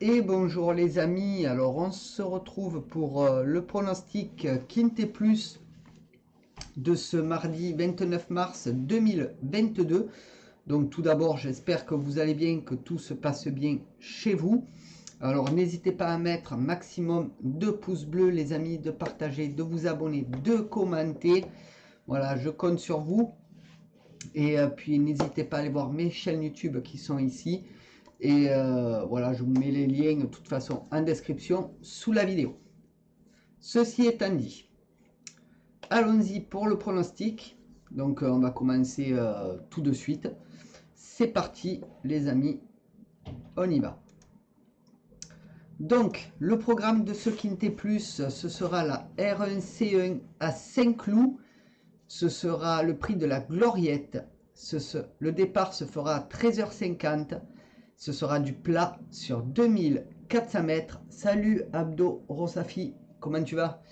Et bonjour les amis, alors on se retrouve pour le pronostic Quintet Plus de ce mardi 29 mars 2022. Donc tout d'abord j'espère que vous allez bien, que tout se passe bien chez vous. Alors n'hésitez pas à mettre un maximum de pouces bleus les amis, de partager, de vous abonner, de commenter. Voilà, je compte sur vous. Et puis n'hésitez pas à aller voir mes chaînes YouTube qui sont ici. Et voilà, je vous mets les liens de toute façon en description sous la vidéo. Ceci étant dit, allons-y pour le pronostic. Donc on va commencer tout de suite. C'est parti les amis, on y va. Donc le programme de ce Quintet Plus, ce sera la R1C1 à Saint-Cloud. Ce sera le prix de la Gloriette. Le départ se fera à 13h50. Ce sera du plat sur 2400 mètres. Salut Abdo Rosafi, comment tu vas?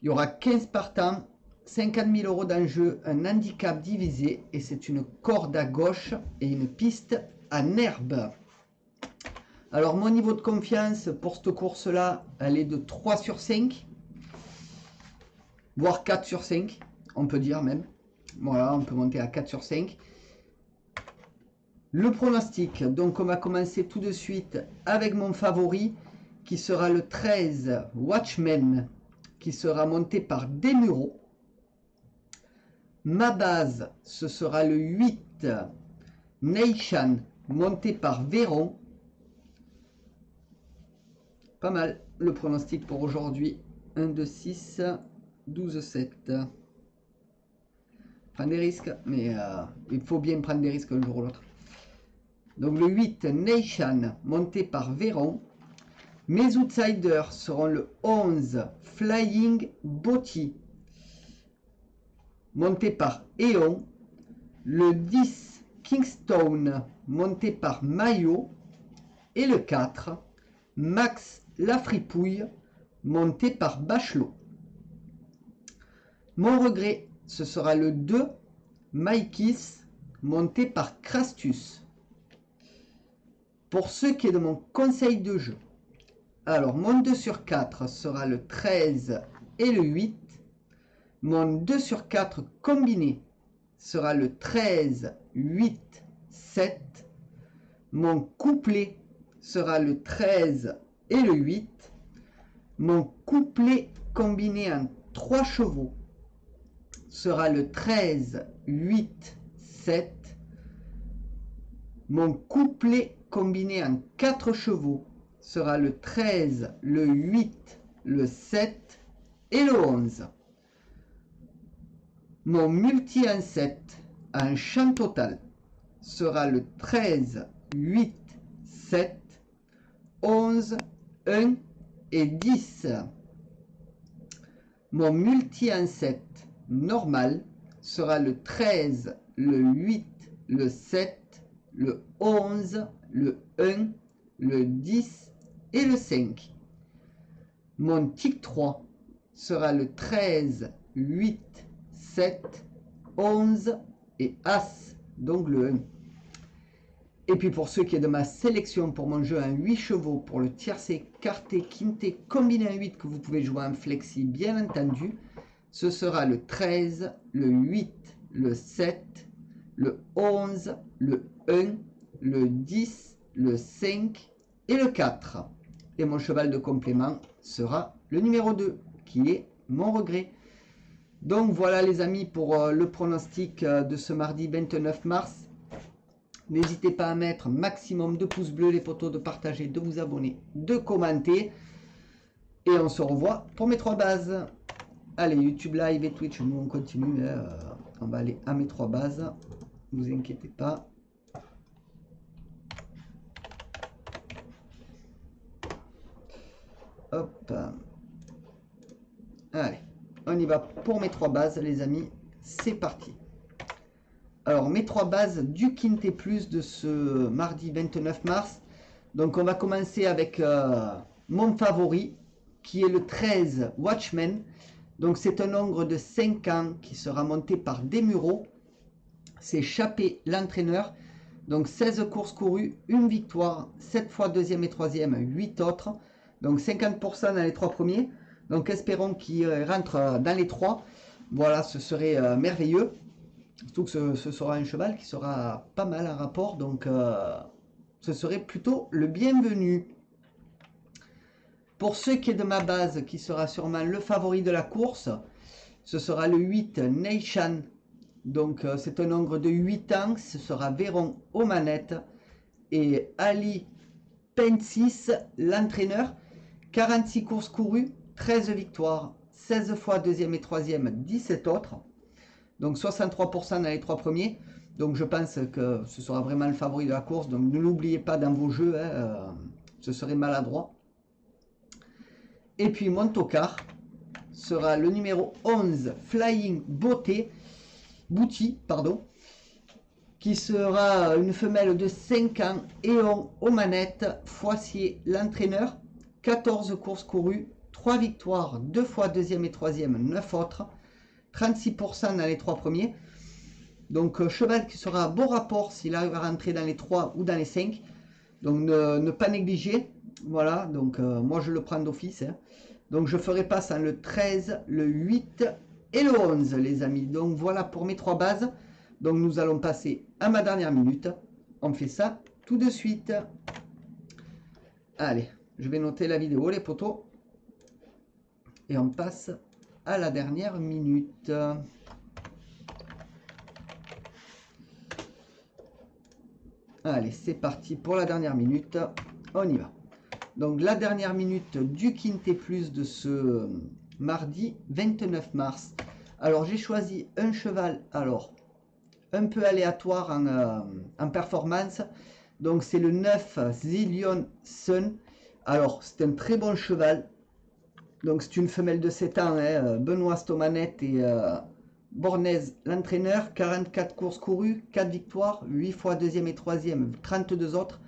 Il y aura 15 partants, 50 000 euros d'enjeu, un handicap divisé et c'est une corde à gauche et une piste en herbe. Alors mon niveau de confiance pour cette course-là, elle est de 3 sur 5, voire 4 sur 5, on peut dire même. Voilà, on peut monter à 4 sur 5. Le pronostic, donc on va commencer tout de suite avec mon favori qui sera le 13 Watchmen qui sera monté par Desmureaux. Ma base, ce sera le 8 Nation monté par Véron. Pas mal le pronostic pour aujourd'hui. 1, 2, 6, 12, 7. Prendre des risques, mais il faut bien prendre des risques un jour ou l'autre. Donc le 8 Nation monté par Véron. Mes outsiders seront le 11 Flying Botti monté par Eon, le 10 Kingstone monté par Maillot et le 4 Max Lafripouille monté par Bachelot. Mon regret, ce sera le 2 Maïkis monté par Crastus. Pour ce qui est de mon conseil de jeu, alors mon 2 sur 4 sera le 13 et le 8. Mon 2 sur 4 combiné sera le 13, 8, 7. Mon couplet sera le 13 et le 8. Mon couplet combiné en 3 chevaux sera le 13, 8, 7. Mon couplet combiné en 4 chevaux sera le 13, le 8, le 7 et le 11. Mon multi en 7 en champ total sera le 13, 8, 7, 11, 1 et 10. Mon multi en 7 normal sera le 13, le 8, le 7, le 11, le 1, le 10 et le 5. Mon tic 3 sera le 13, 8, 7, 11 et As, donc le 1. Et puis pour ce qui est de ma sélection pour mon jeu en 8 chevaux pour le tiercé, quarté, quinté, combiné en 8 que vous pouvez jouer en flexi bien entendu, ce sera le 13, le 8, le 7, le 11, le 1, le 10, le 5 et le 4. Et mon cheval de complément sera le numéro 2 qui est mon regret. Donc voilà les amis pour le pronostic de ce mardi 29 mars. N'hésitez pas à mettre maximum de pouces bleus, les photos, de partager, de vous abonner, de commenter. Et on se revoit pour mes 3 bases. Allez, YouTube Live et Twitch, nous on continue. On va aller à mes 3 bases. Ne vous inquiétez pas. Hop. Allez, on y va pour mes 3 bases les amis. C'est parti. Alors mes 3 bases du Quintet Plus de ce mardi 29 mars. Donc on va commencer avec mon favori qui est le 13 Watchmen. Donc c'est un nombre de 5 ans qui sera monté par Desmureaux. C'est Chappé l'entraîneur. Donc 16 courses courues, une victoire, 7 fois deuxième et troisième, 8 autres. Donc 50% dans les 3 premiers. Donc espérons qu'il rentre dans les 3. Voilà, ce serait merveilleux. Surtout que ce sera un cheval qui sera pas mal en rapport. Donc ce serait plutôt le bienvenu. Pour ce qui est de ma base, qui sera sûrement le favori de la course, ce sera le 8 Nation. Donc c'est un nombre de 8 ans. Ce sera Véron aux manettes. Et Ali Pensis, l'entraîneur. 46 courses courues, 13 victoires, 16 fois deuxième et troisième, 17 autres. Donc 63% dans les 3 premiers. Donc je pense que ce sera vraiment le favori de la course. Donc ne l'oubliez pas dans vos jeux, hein, ce serait maladroit. Et puis mon tocard sera le numéro 11, Flying Booty, qui sera une femelle de 5 ans, Éon aux manettes, Foissier l'entraîneur, 14 courses courues, 3 victoires, 2 fois deuxième et troisième, 9 autres, 36% dans les 3 premiers. Donc cheval qui sera à bon rapport s'il arrive à rentrer dans les 3 ou dans les 5. Donc ne pas négliger. Voilà, donc moi je le prends d'office. Hein. Donc je ferai passe en le 13, le 8 et le 11 les amis. Donc voilà pour mes 3 bases. Donc nous allons passer à ma dernière minute. On fait ça tout de suite. Allez, je vais noter la vidéo les potos. Et on passe à la dernière minute. Allez, c'est parti pour la dernière minute. On y va. Donc la dernière minute du Quintet Plus de ce mardi 29 mars. Alors j'ai choisi un cheval alors un peu aléatoire en performance. Donc c'est le 9 Zillion Sun. Alors c'est un très bon cheval. Donc c'est une femelle de 7 ans. Hein, Benoît Stomanette et Bornez l'entraîneur. 44 courses courues, 4 victoires, 8 fois deuxième et troisième, 32 autres.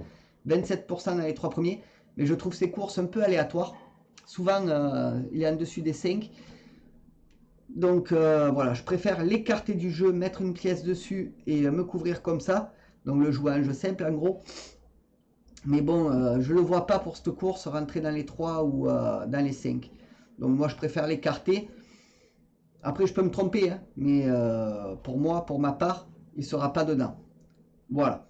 27% dans les 3 premiers. Mais je trouve ces courses un peu aléatoires. Souvent, il est en dessus des 5. Donc voilà, je préfère l'écarter du jeu, mettre une pièce dessus et me couvrir comme ça. Donc le jouer en jeu simple en gros. Mais bon, je ne le vois pas pour cette course rentrer dans les 3 ou dans les 5. Donc moi je préfère l'écarter. Après je peux me tromper, hein, mais pour moi, pour ma part, il ne sera pas dedans. Voilà.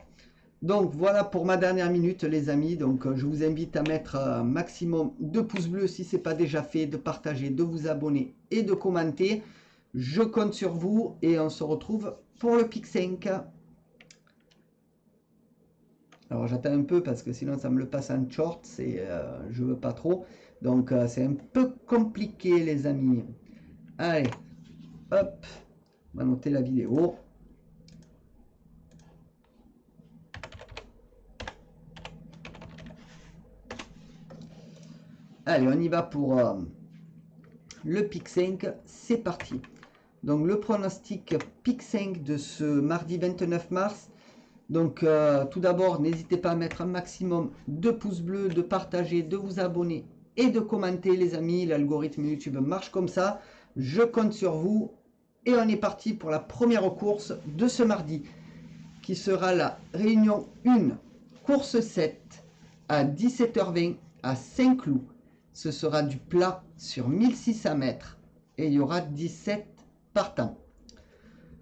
Donc voilà pour ma dernière minute les amis. Donc je vous invite à mettre un maximum de pouces bleus si ce n'est pas déjà fait, de partager, de vous abonner et de commenter. Je compte sur vous et on se retrouve pour le Pic 5. Alors j'attends un peu parce que sinon ça me le passe en short et je veux pas trop. Donc c'est un peu compliqué les amis. Allez, hop, on va noter la vidéo. Allez, on y va pour le Pic 5, c'est parti. Donc le pronostic Pic 5 de ce mardi 29 mars. Donc tout d'abord, n'hésitez pas à mettre un maximum de pouces bleus, de partager, de vous abonner et de commenter les amis. L'algorithme YouTube marche comme ça. Je compte sur vous. Et on est parti pour la première course de ce mardi, qui sera la réunion 1, course 7, à 17h20 à Saint-Cloud. Ce sera du plat sur 1600 mètres et il y aura 17 partants.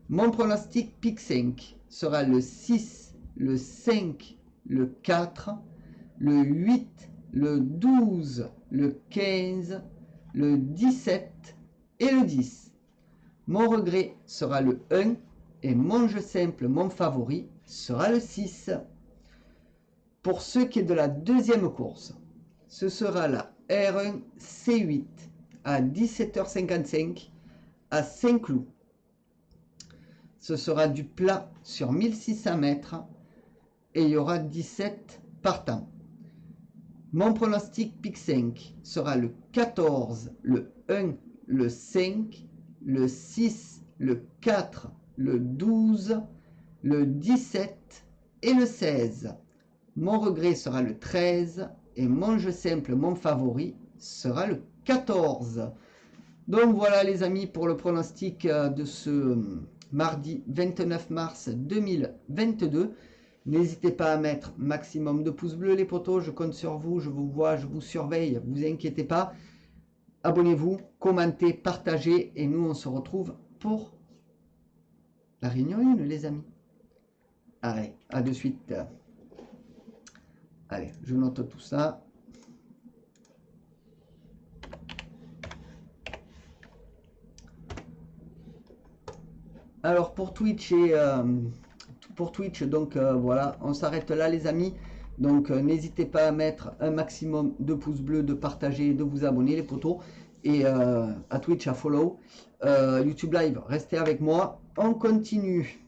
Mon pronostic Pic 5 sera le 6, le 5, le 4, le 8, le 12, le 15, le 17 et le 10. Mon regret sera le 1 et mon jeu simple, mon favori, sera le 6. Pour ce qui est de la deuxième course, ce sera la R1 C8 à 17h55 à Saint-Cloud. Ce sera du plat sur 1600 mètres et il y aura 17 partants. Mon pronostic Pic 5 sera le 14, le 1, le 5, le 6, le 4, le 12, le 17 et le 16. Mon regret sera le 13 et mon jeu simple, mon favori, sera le 14. Donc voilà les amis pour le pronostic de ce mardi 29 mars 2022. N'hésitez pas à mettre maximum de pouces bleus les potos, je compte sur vous, je vous vois, je vous surveille, vous inquiétez pas. Abonnez-vous, commentez, partagez et nous on se retrouve pour la réunion 1 les amis. Allez, à de suite. Allez, je note tout ça. Alors pour Twitch donc voilà, on s'arrête là les amis. Donc n'hésitez pas à mettre un maximum de pouces bleus, de partager, de vous abonner les potos. Et à Twitch à follow. YouTube Live, restez avec moi. On continue.